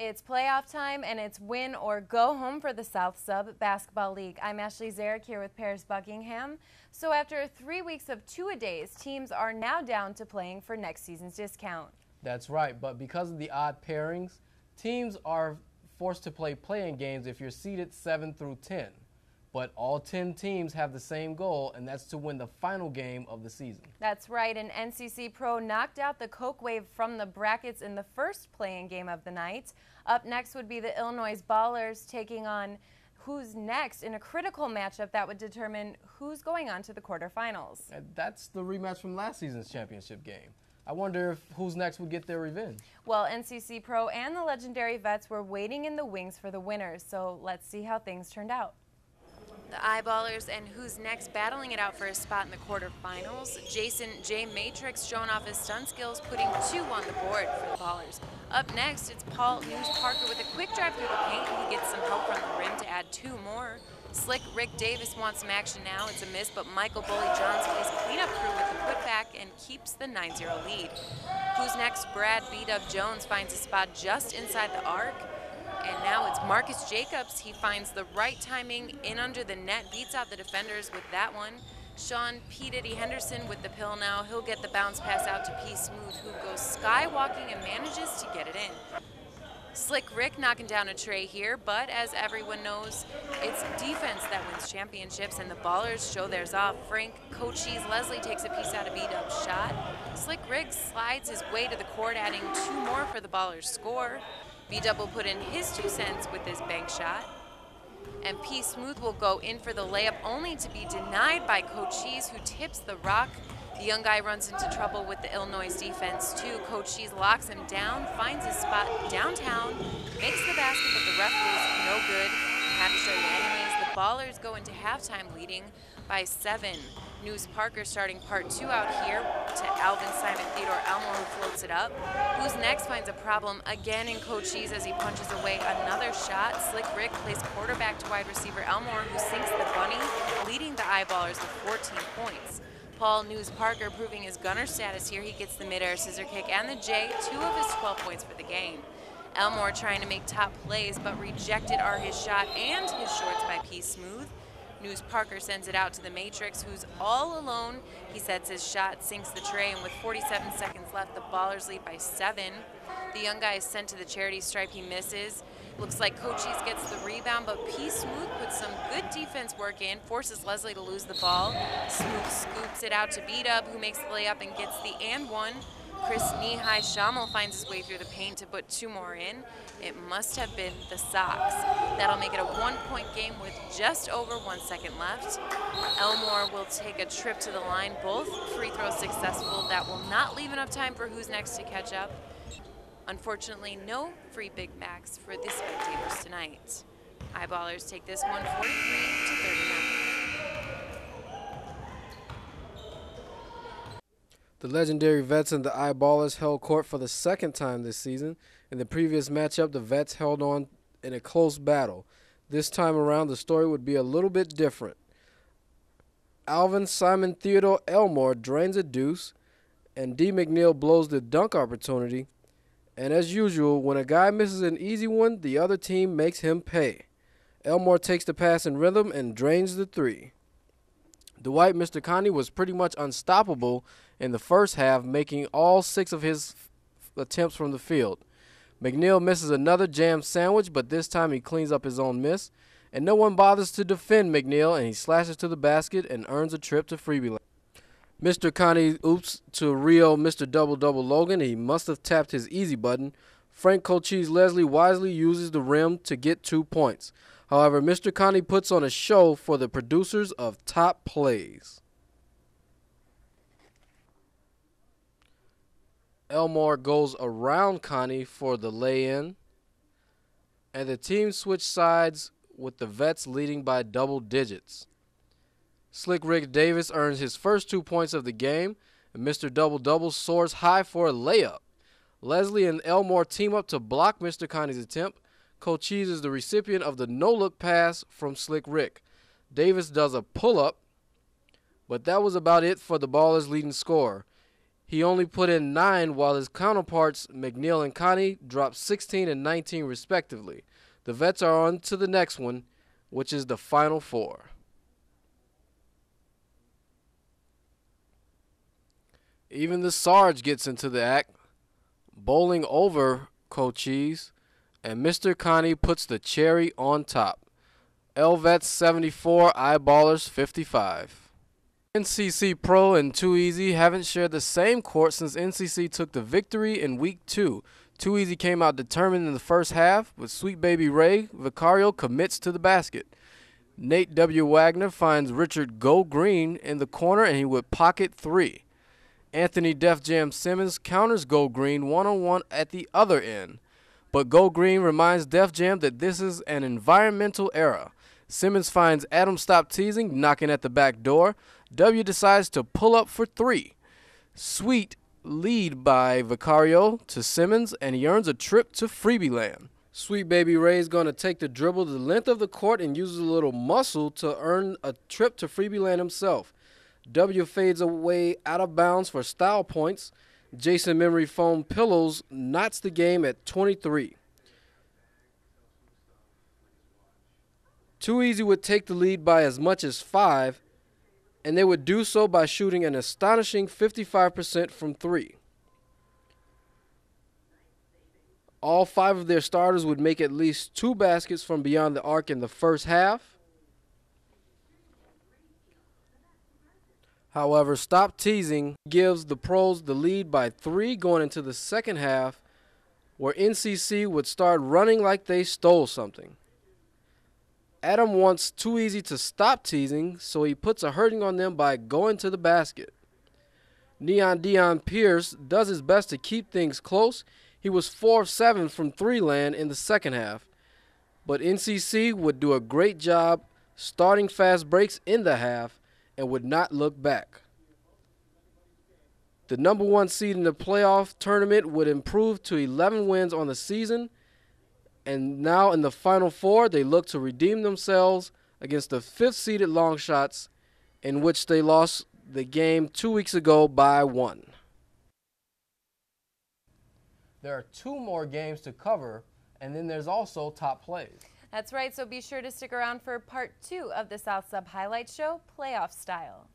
It's playoff time, and it's win or go home for the South Sub Basketball League. I'm Ashley Zarek here with Paris Buckingham. So after 3 weeks of two-a-days, teams are now down to playing for next season's discount. That's right, but because of the odd pairings, teams are forced to play play-in games if you're seeded 7 through 10. But all 10 teams have the same goal, and that's to win the final game of the season. That's right, and NCC Pro knocked out the Coke Wave from the brackets in the first play-in game of the night. Up next would be the Illinois Ballers taking on Who's Next in a critical matchup that would determine who's going on to the quarterfinals. And that's the rematch from last season's championship game. I wonder if Who's Next would get their revenge. Well, NCC Pro and the legendary Vets were waiting in the wings for the winners, so let's see how things turned out. The Eyeballers and Who's Next battling it out for a spot in the quarterfinals. Jason J. Matrix showing off his stunt skills, putting 2 on the board for the Ballers. Up next, it's Paul News Parker with a quick drive through the paint. He gets some help from the rim to add 2 more. Slick Rick Davis wants some action now. It's a miss, but Michael Bully Johns plays cleanup crew with the putback and keeps the 9-0 lead. Who's Next? Brad B-Dub Jones finds a spot just inside the arc. And now it's Marcus Jacobs. He finds the right timing in under the net, beats out the defenders with that one. Sean P. Diddy Henderson with the pill now. He'll get the bounce pass out to P. Smooth, who goes skywalking and manages to get it in. Slick Rick knocking down a tray here, but as everyone knows, it's defense that wins championships, and the Ballers show theirs off. Frank Cochise Leslie takes a piece out of B-Dub's shot. Slick Rick slides his way to the court, adding 2 more for the Ballers' score. B-Dub will put in his 2 cents with his bank shot. And P. Smooth will go in for the layup, only to be denied by Cochise, who tips the rock. The young guy runs into trouble with the Illinois defense, too. Cochise locks him down, finds his spot downtown, makes the basket, but the ref was no good. I had to show you anyways. The Ballers go into halftime leading by 7. News Parker starting part 2 out here to Alvin Simon Theodore Elmore, who floats it up. Who's Next finds a problem again in Cochise as he punches away another shot. Slick Rick plays quarterback to wide receiver Elmore, who sinks the bunny, leading the Eyeballers with 14 points. Paul News Parker proving his gunner status here. He gets the midair scissor kick and the J, 2 of his 12 points for the game. Elmore trying to make top plays, but rejected are his shot and his shorts by P. Smooth. News Parker sends it out to the Matrix, who's all alone. He sets his shot, sinks the tray, and with 47 seconds left, the Ballers lead by 7. The young guy is sent to the charity stripe. He misses. Looks like Cochise gets the rebound, but P. Smooth puts some good defense work in, forces Leslie to lose the ball. Smooth scoops it out to B-Dub, who makes the layup and gets the and 1. Chris Knee-High Schammel finds his way through the paint to put 2 more in. It must have been the Sox. That'll make it a 1-point game with just over 1 second left. Elmore will take a trip to the line. Both free throws successful. That will not leave enough time for Who's Next to catch up. Unfortunately, no free Big Macs for the spectators tonight. Eyeballers take this one 43-39. The legendary Vets and the Eyeballers held court for the 2nd time this season. In the previous matchup, the Vets held on in a close battle. This time around, the story would be a little bit different. Alvin Simon Theodore Elmore drains a deuce, and D. McNeil blows the dunk opportunity. And as usual, when a guy misses an easy one, the other team makes him pay. Elmore takes the pass in rhythm and drains the 3. Dwight Mr. Connie was pretty much unstoppable in the first half, making all 6 of his attempts from the field. McNeil misses another jam sandwich, but this time he cleans up his own miss, and no one bothers to defend McNeil, and he slashes to the basket and earns a trip to Freebie Land. Mr. Connie oops to Rio Mr. Double-Double Logan. He must have tapped his easy button. Frank Cochise Leslie wisely uses the rim to get 2 points. However, Mr. Connie puts on a show for the producers of Top Plays. Elmore goes around Connie for the lay-in, and the team switch sides with the Vets leading by double digits. Slick Rick Davis earns his first 2 points of the game, and Mr. Double-Double soars high for a layup. Leslie and Elmore team up to block Mr. Connie's attempt. Cochise is the recipient of the no-look pass from Slick Rick. Davis does a pull-up, but that was about it for the Ballers' leading scorer. He only put in 9, while his counterparts, McNeil and Connie, dropped 16 and 19 respectively. The Vets are on to the next one, which is the Final Four. Even the Sarge gets into the act, bowling over Cochise, and Mr. Connie puts the cherry on top. Vets 74, Eyeballers 55. NCC Pro and Too Easy haven't shared the same court since NCC took the victory in Week 2. Too Easy came out determined in the first half, with Sweet Baby Ray Vicario commits to the basket. Nate W. Wagner finds Richard Go Green in the corner and he would pocket 3. Anthony Def Jam Simmons counters Go Green one-on-one at the other end. But Go Green reminds Def Jam that this is an environmental era. Simmons finds Adam Stop Teasing knocking at the back door. W decides to pull up for 3. Sweet lead by Vicario to Simmons, and he earns a trip to Freebie Land. Sweet Baby Ray's going to take the dribble the length of the court and uses a little muscle to earn a trip to Freebie Land himself. W fades away out of bounds for style points. Jason Memory Foam Pillows knots the game at 23. Too Easy would take the lead by as much as 5, and they would do so by shooting an astonishing 55% from 3. All 5 of their starters would make at least 2 baskets from beyond the arc in the first half. However, Stop Teasing gives the pros the lead by 3 going into the second half, where NCC would start running like they stole something. Adam wants Too Easy to stop teasing, so he puts a hurting on them by going to the basket. Neon Dion Pierce does his best to keep things close. He was 4 of 7 from 3 land in the second half, but NCC would do a great job starting fast breaks in the half and would not look back. The number 1 seed in the playoff tournament would improve to 11 wins on the season, and now in the Final Four, they look to redeem themselves against the 5th-seeded Longshots, in which they lost the game 2 weeks ago by 1. There are 2 more games to cover, and then there's also top plays. That's right, so be sure to stick around for part 2 of the South Sub Highlight Show, Playoff Style.